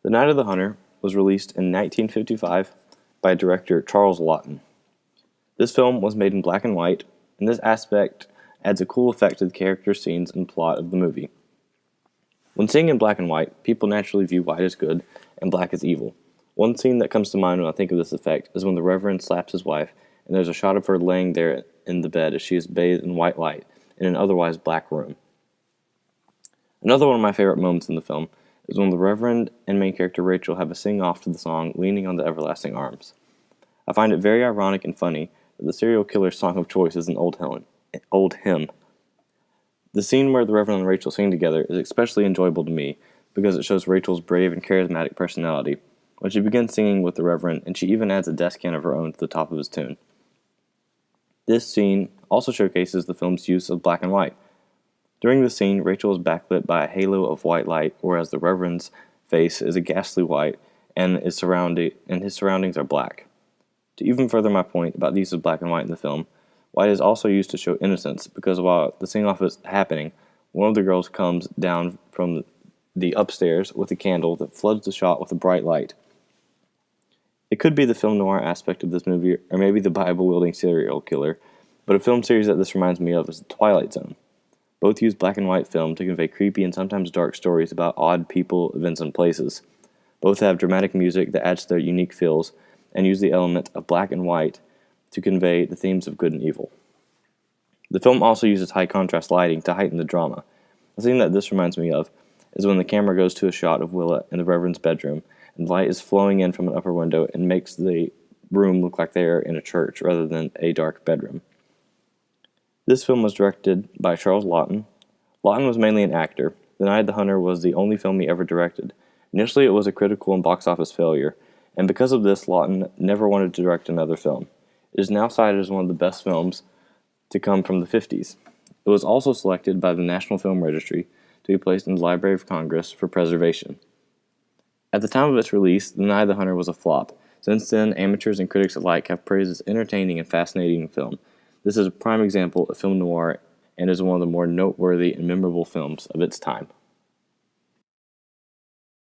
The Night of the Hunter was released in 1955 by director Charles Laughton. This film was made in black and white, and this aspect adds a cool effect to the character scenes and plot of the movie. When seeing in black and white, people naturally view white as good and black as evil. One scene that comes to mind when I think of this effect is when the Reverend slaps his wife, and there's a shot of her laying there in the bed as she is bathed in white light in an otherwise black room. Another one of my favorite moments in the film is when the Reverend and main character Rachel have a sing-off to the song Leaning on the Everlasting Arms. I find it very ironic and funny that the serial killer's song of choice is an old hymn. The scene where the Reverend and Rachel sing together is especially enjoyable to me because it shows Rachel's brave and charismatic personality when she begins singing with the Reverend, and she even adds a descant of her own to the top of his tune. This scene also showcases the film's use of black and white. During the scene, Rachel is backlit by a halo of white light, whereas the Reverend's face is a ghastly white and his surroundings are black. To even further my point about the use of black and white in the film, white is also used to show innocence because while the sing-off is happening, one of the girls comes down from the upstairs with a candle that floods the shot with a bright light. It could be the film noir aspect of this movie, or maybe the Bible-wielding serial killer, but a film series that this reminds me of is The Twilight Zone. Both use black and white film to convey creepy and sometimes dark stories about odd people, events, and places. Both have dramatic music that adds to their unique feels, and use the element of black and white to convey the themes of good and evil. The film also uses high contrast lighting to heighten the drama. The scene that this reminds me of is when the camera goes to a shot of Willa in the Reverend's bedroom, and light is flowing in from an upper window and makes the room look like they are in a church rather than a dark bedroom. This film was directed by Charles Laughton. Laughton was mainly an actor. The Night of the Hunter was the only film he ever directed. Initially, it was a critical and box office failure, and because of this, Laughton never wanted to direct another film. It is now cited as one of the best films to come from the 50s. It was also selected by the National Film Registry to be placed in the Library of Congress for preservation. At the time of its release, The Night of the Hunter was a flop. Since then, amateurs and critics alike have praised this entertaining and fascinating film. This is a prime example of film noir and is one of the more noteworthy and memorable films of its time.